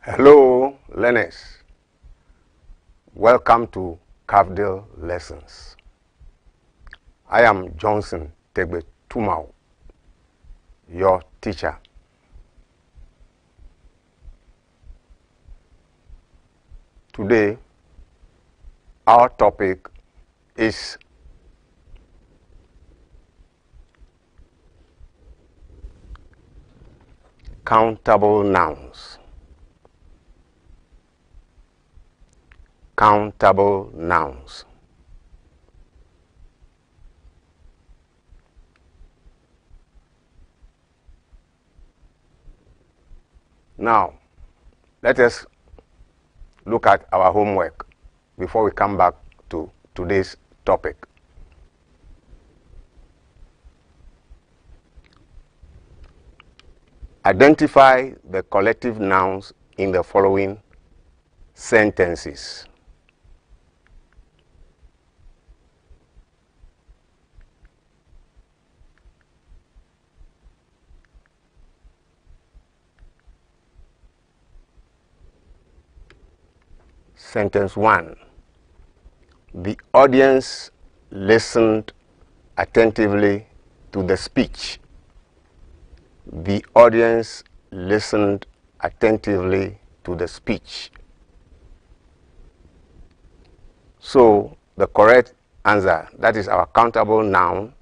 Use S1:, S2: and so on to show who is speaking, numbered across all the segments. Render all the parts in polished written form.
S1: Hello, learners. Welcome to Cafdil Lessons. I am Johnson Tegbe Tumau, your teacher. Today, our topic is countable nouns. Countable nouns. Now, let us look at our homework before we come back to today's topic. Identify the collective nouns in the following sentences. Sentence 1. The audience listened attentively to the speech. The audience listened attentively to the speech. So, the correct answer, that is our countable noun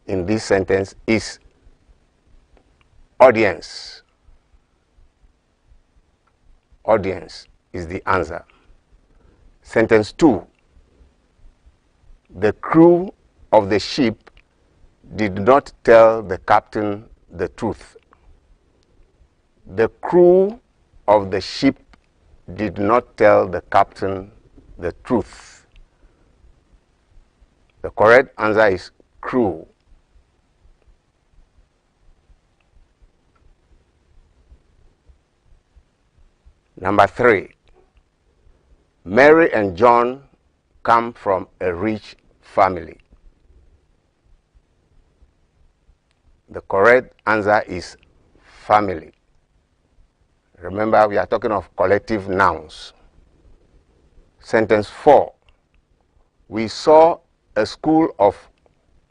S1: in this sentence, is audience. Audience is the answer. Sentence 2. The crew of the ship did not tell the captain the truth. The crew of the ship did not tell the captain the truth. The correct answer is crew. Number 3. Mary and John come from a rich family. The correct answer is family. Remember, we are talking of collective nouns. Sentence 4. We saw a school of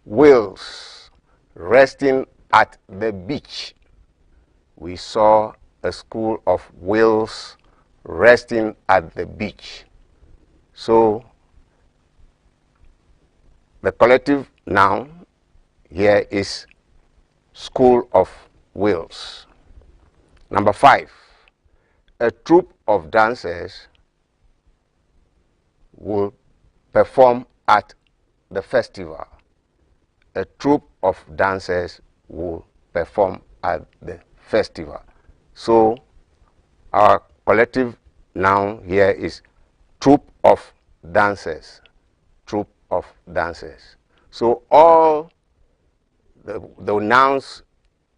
S1: whales resting at the beach. We saw a school of whales resting at the beach. So, the collective noun here is school of whales. Number 5. A troupe of dancers will perform at the festival. A troupe of dancers will perform at the festival. So, our collective noun here is troupe of dancers. Troupe of dancers. So, all the nouns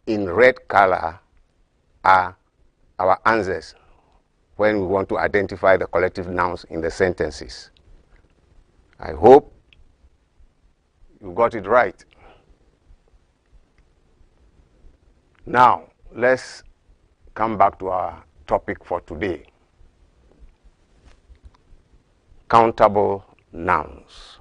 S1: in red color are our answers when we want to identify the collective nouns in the sentences. I hope you got it right. Now, let's come back to our topic for today. Countable nouns.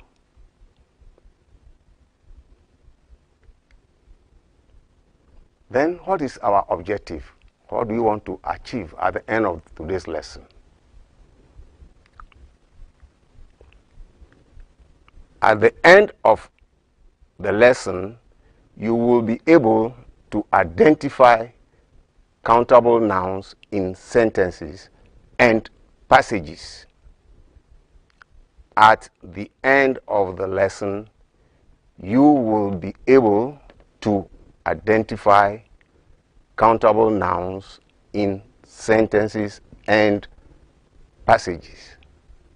S1: Then, what is our objective? What do we want to achieve at the end of today's lesson? At the end of the lesson, you will be able to identify countable nouns in sentences and passages. At the end of the lesson, you will be able to identify countable nouns in sentences and passages.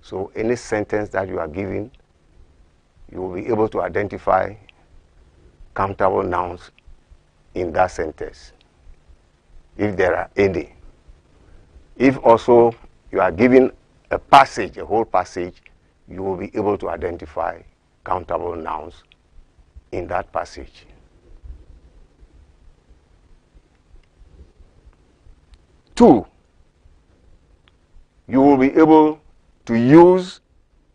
S1: So any sentence that you are given, you will be able to identify countable nouns in that sentence, if there are any. If also you are given a passage, a whole passage, you will be able to identify countable nouns in that passage. Two, you will be able to use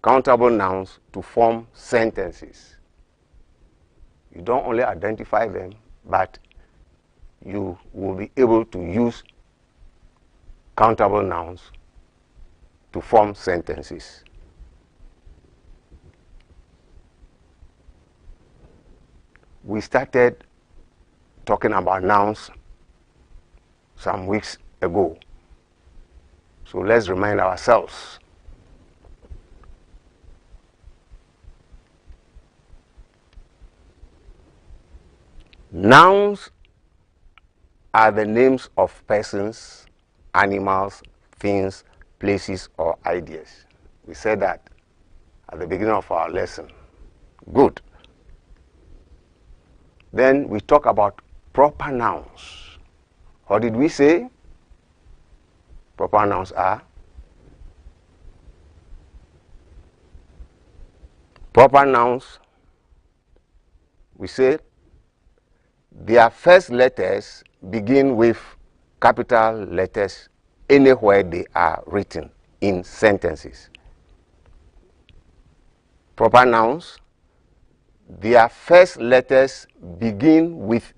S1: countable nouns to form sentences. You don't only identify them, but you will be able to use countable nouns to form sentences. We started talking about nouns some weeks ago. So let's remind ourselves. Nouns are the names of persons, animals, things, places, or ideas. We said that at the beginning of our lesson. Good. Then we talk about proper nouns. What did we say? Proper nouns are proper nouns. We say their first letters begin with capital letters anywhere they are written in sentences. Proper nouns, their first letters begin with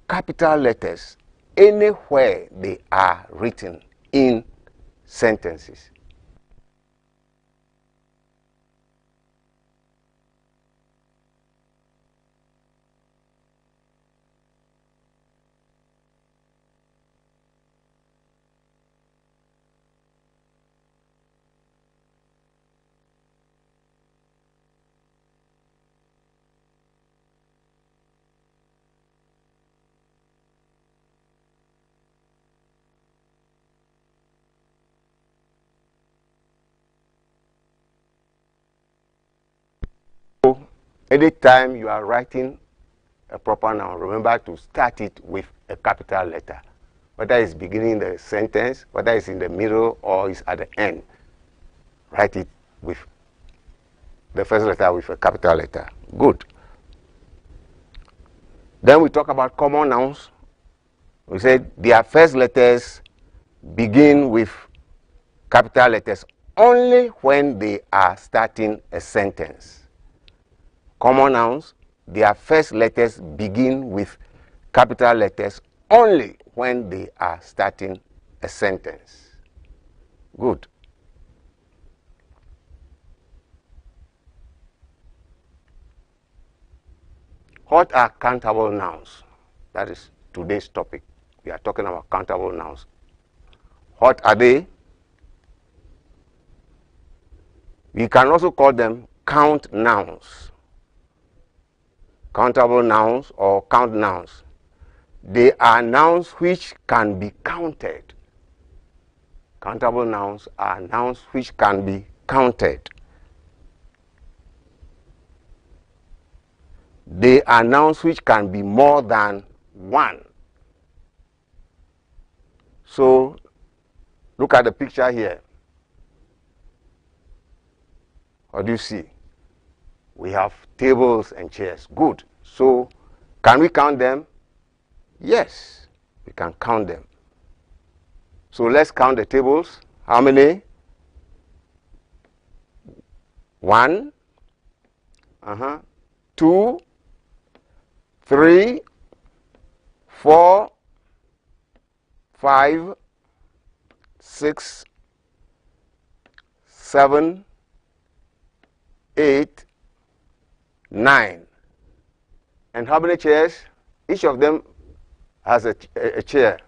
S1: capital letters anywhere they are written in sentences. Anytime you are writing a proper noun, remember to start it with a capital letter. Whether it's beginning the sentence, whether it's in the middle or it's at the end, write it with the first letter with a capital letter. Good. Then we talk about common nouns. We said their first letters begin with capital letters only when they are starting a sentence. Common nouns, their first letters begin with capital letters only when they are starting a sentence. Good. What are countable nouns? That is today's topic. We are talking about countable nouns. What are they? We can also call them count nouns. Countable nouns or count nouns. They are nouns which can be counted. Countable nouns are nouns which can be counted. They are nouns which can be more than one. So, look at the picture here. What do you see? We have tables and chairs. Good. So, can we count them? Yes, we can count them. So, let's count the tables. How many? 1, 2, 3, 4, 5, 6, 7, 8, 9. And how many chairs? Each of them has a chair.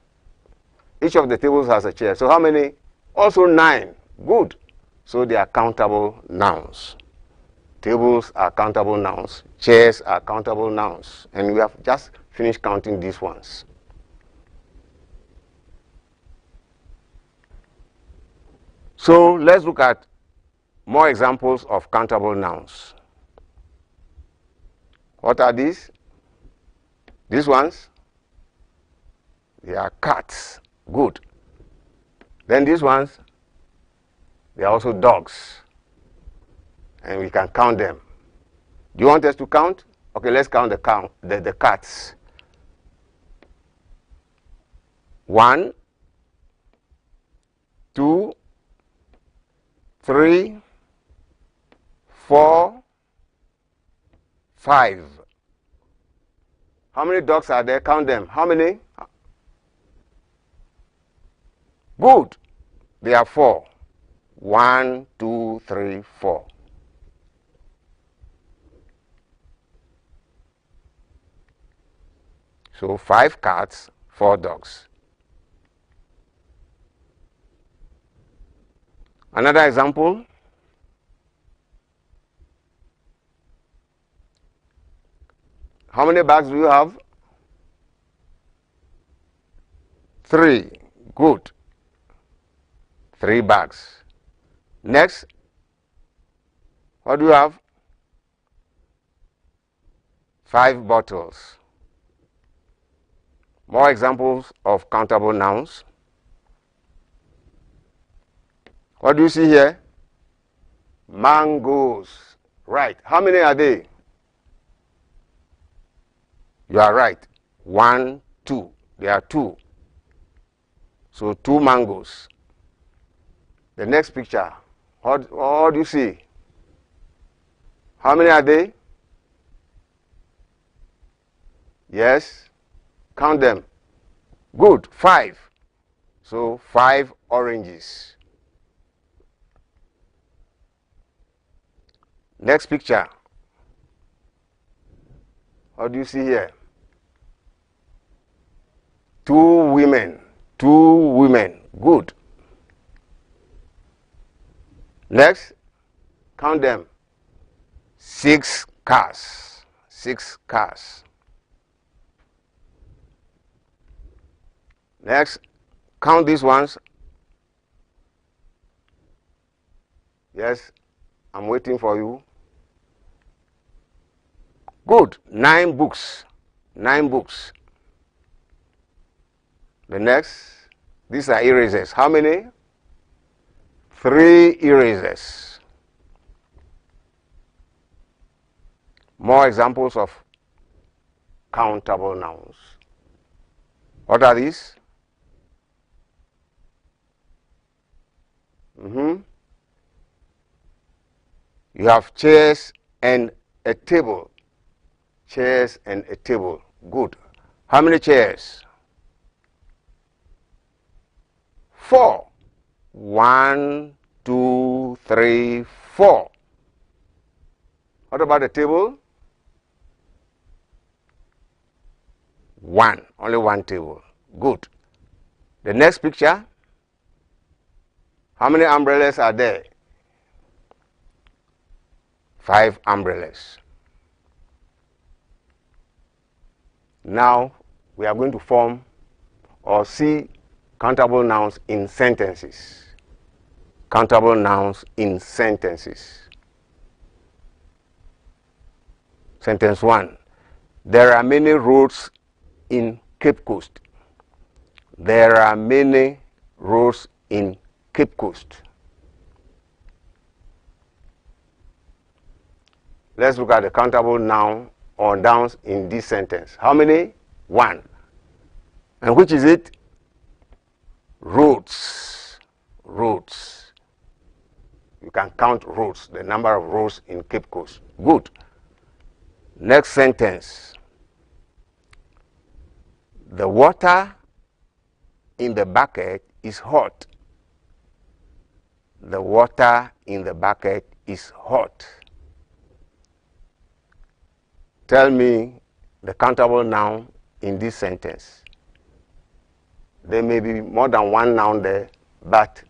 S1: Each of the tables has a chair. So how many? Also 9. Good. So they are countable nouns. Tables are countable nouns. Chairs are countable nouns. And we have just finished counting these ones. So let's look at more examples of countable nouns. What are these? These ones? They are cats. Good. Then these ones, they are also dogs. And we can count them. Do you want us to count? Okay, let's count the cats. 1, 2, 3, 4, 5. How many dogs are there? Count them. How many? Good. There are 4. 1, 2, 3, 4. So 5 cats, 4 dogs. Another example. How many bags do you have? 3. Good. 3 bags. Next. What do you have? 5 bottles. More examples of countable nouns. What do you see here? Mangoes. Right. How many are they? You are right. 1, 2. There are 2. So 2 mangoes. The next picture. What do you see? How many are they? Yes. Count them. Good. 5. So 5 oranges. Next picture. What do you see here? 2 women. 2 women. Good. Next. Count them. 6 cars. 6 cars. Next. Count these ones. Yes. I'm waiting for you. Good. 9 books. 9 books. The next. These are erasers. How many? 3 erasers. More examples of countable nouns. What are these? You have chairs and a table. Chairs and a table. Good. How many chairs? 4. 1, 2, 3, 4. What about the table? 1. Only 1 table. Good. The next picture. How many umbrellas are there? 5 umbrellas. Now we are going to form or see countable nouns in sentences. Countable nouns in sentences. Sentence 1. There are many roads in Cape Coast. There are many roads in Cape Coast. Let's look at the countable noun or nouns in this sentence. How many? 1. And which is it? Roads. Roads. You can count roads, the number of roads in Cape Coast. Good. Next sentence. The water in the bucket is hot. The water in the bucket is hot. Tell me the countable noun in this sentence. There may be more than one noun there, but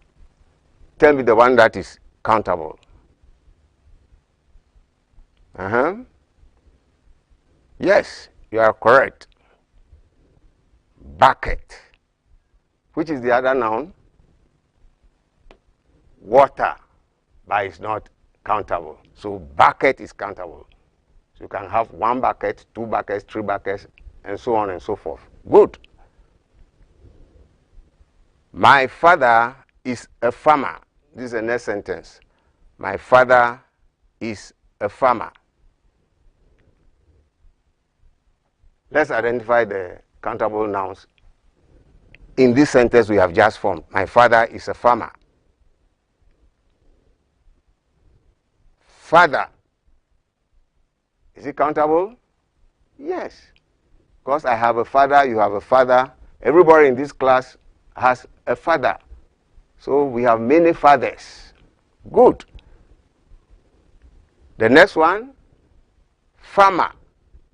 S1: tell me the one that is countable. Yes, you are correct. Bucket. Which is the other noun? Water, but it's not countable. So bucket is countable. So you can have 1 bucket, 2 buckets, 3 buckets, and so on and so forth. Good. My father is a farmer. This is the next sentence. My father is a farmer. Let's identify the countable nouns in this sentence we have just formed. My father is a farmer. father. Is it countable? Yes. Because I have a father, you have a father. Everybody in this class has a father. So we have many fathers. Good. The next one, farmer.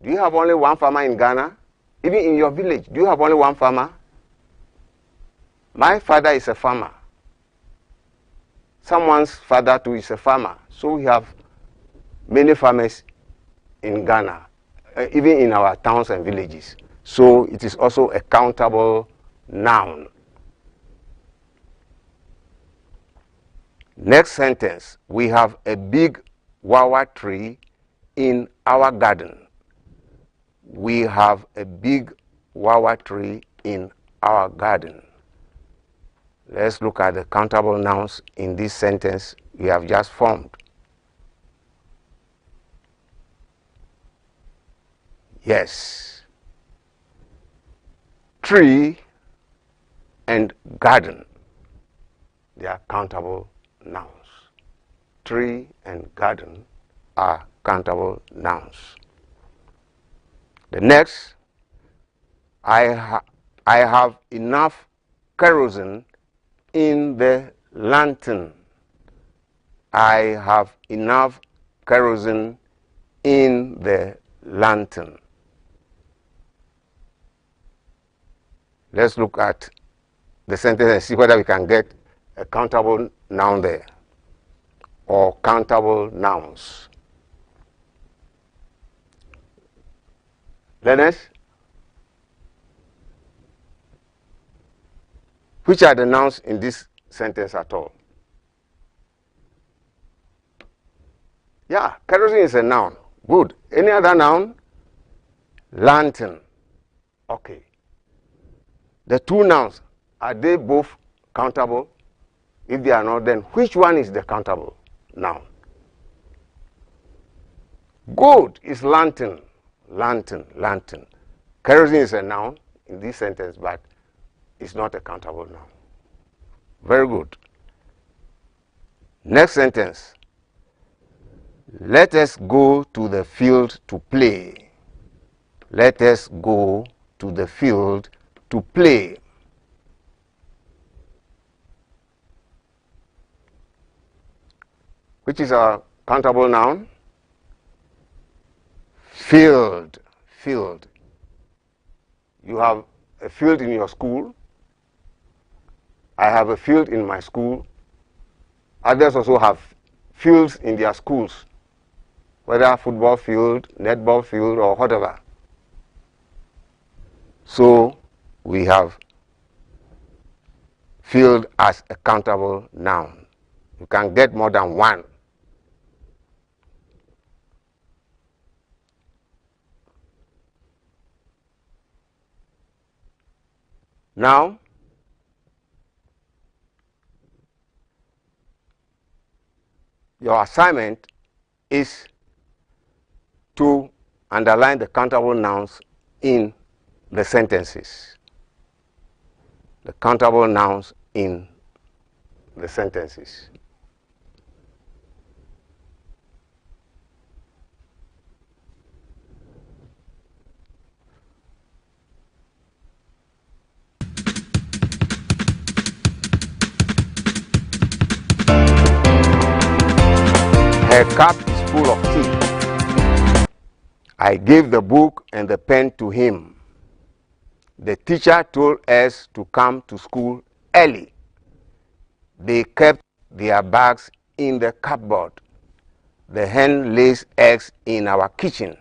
S1: Do you have only one farmer in Ghana? Even in your village, do you have only one farmer? My father is a farmer. Someone's father too is a farmer. So we have many farmers in Ghana, even in our towns and villages. So it is also a countable noun. Next sentence, we have a big wawa tree in our garden. We have a big wawa tree in our garden. Let's look at the countable nouns in this sentence we have just formed. Yes. Tree and garden, they are countable nouns. Tree and garden are countable nouns. The next, I have enough kerosene in the lantern. I have enough kerosene in the lantern. Let's look at the sentence and see whether we can get a countable noun there or countable nouns. Learners, which are the nouns in this sentence at all? Yeah, kerosene is a noun. Good. Any other noun? Lantern. Okay. The two nouns, are they both countable? If they are not, then which one is the countable noun? Good is lantern. Lantern, lantern. Kerosene is a noun in this sentence, but it's not a countable noun. Very good. Next sentence. Let us go to the field to play. Let us go to the field to play. Which is a countable noun? Field. Field. You have a field in your school. I have a field in my school. Others also have fields in their schools, whether football field, netball field, or whatever. So we have field as a countable noun. You can get more than one. Now, your assignment is to underline the countable nouns in the sentences. The countable nouns in the sentences. Her cup is full of tea. I gave the book and the pen to him. The teacher told us to come to school early. They kept their bags in the cupboard. The hen lays eggs in our kitchen.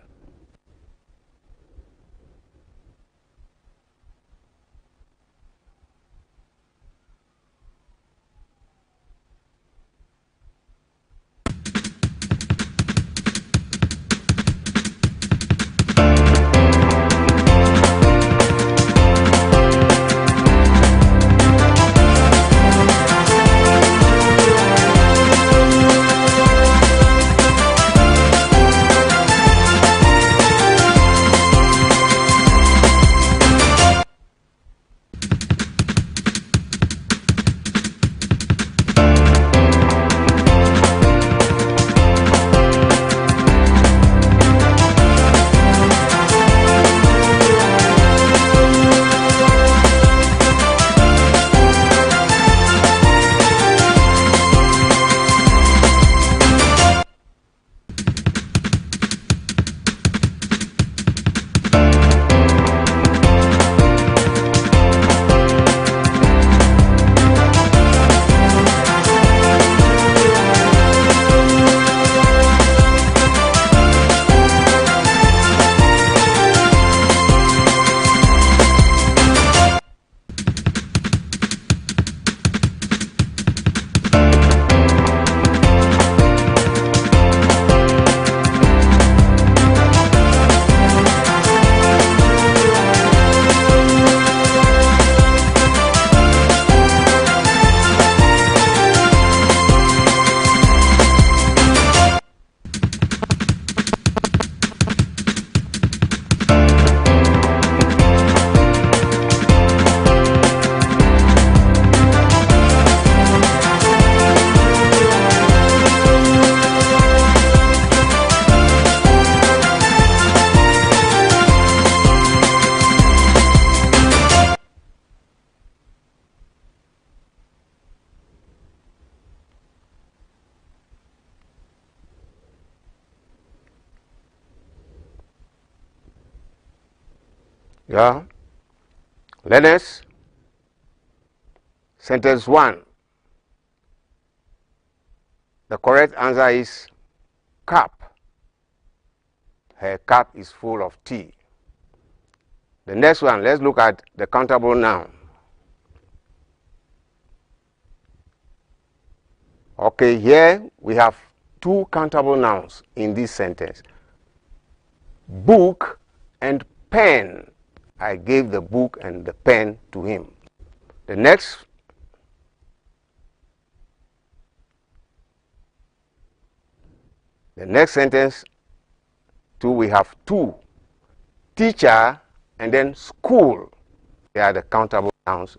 S1: Yeah. Learners, sentence 1. The correct answer is cup. Her cup is full of tea. The next one, let's look at the countable noun. Okay, here we have 2 countable nouns in this sentence. Book and pen. I gave the book and the pen to him. The next sentence, too, we have 2. Teacher and then school. They are the countable nouns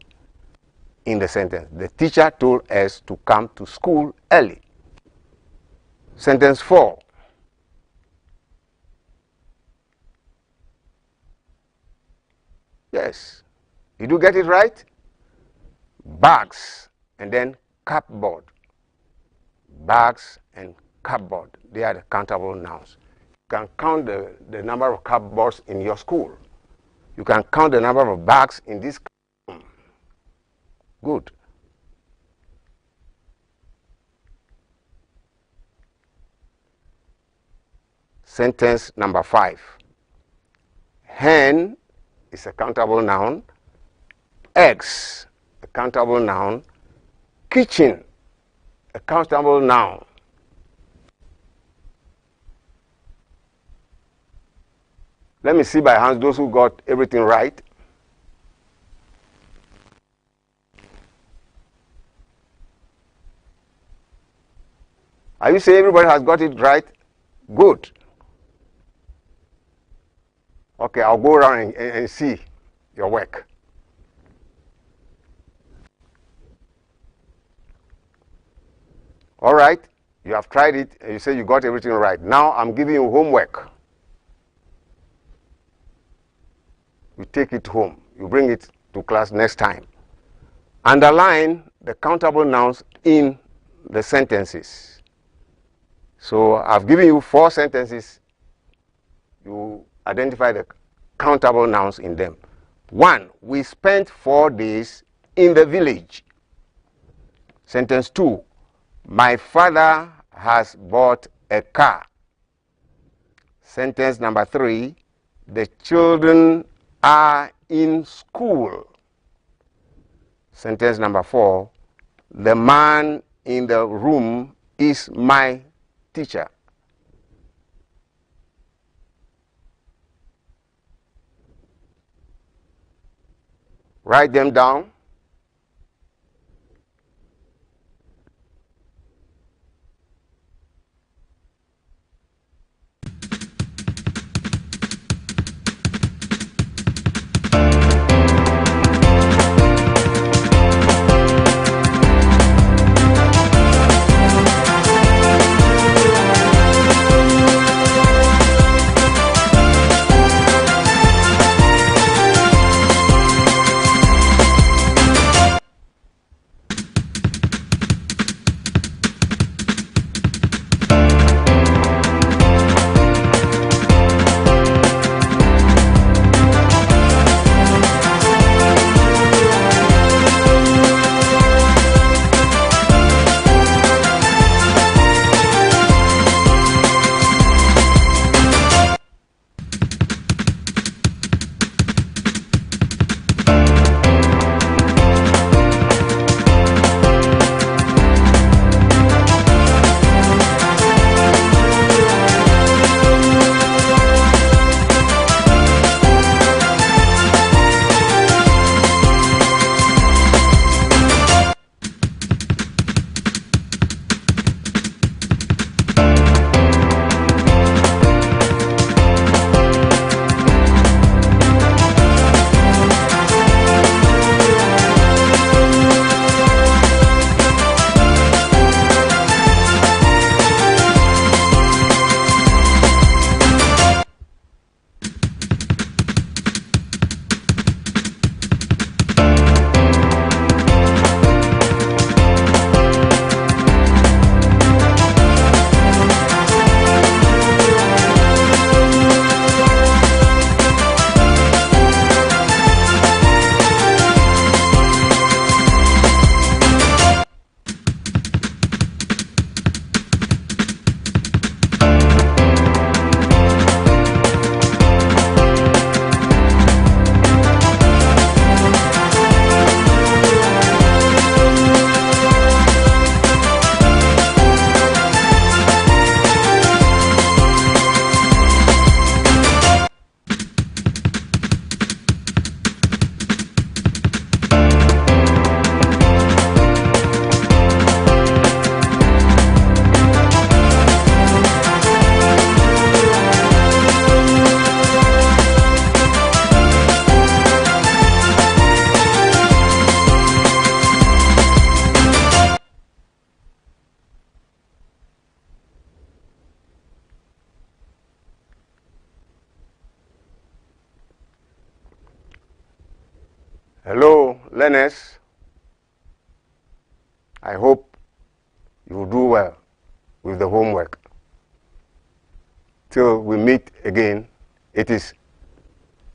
S1: in the sentence. The teacher told us to come to school early. Sentence 4. Yes. Did you get it right? Bags and then cupboard. Bags and cupboard. They are the countable nouns. You can count the number of cupboards in your school. You can count the number of bags in this room. Good. Sentence number 5. Hen is a countable noun. Eggs, a countable noun. Kitchen, a countable noun. Let me see by hands those who got everything right. Are you saying everybody has got it right? Good. Okay, I'll go around and see your work. All right, you have tried it and you say you got everything right. Now I'm giving you homework. You take it home. You bring it to class next time. Underline the countable nouns in the sentences. So I've given you 4 sentences. You identify the countable nouns in them. 1. We spent 4 days in the village. Sentence 2. My father has bought a car. Sentence number 3. The children are in school. Sentence number 4. The man in the room is my teacher. Write them down. I hope you will do well with the homework. Till we meet again, it is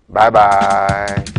S1: bye-bye.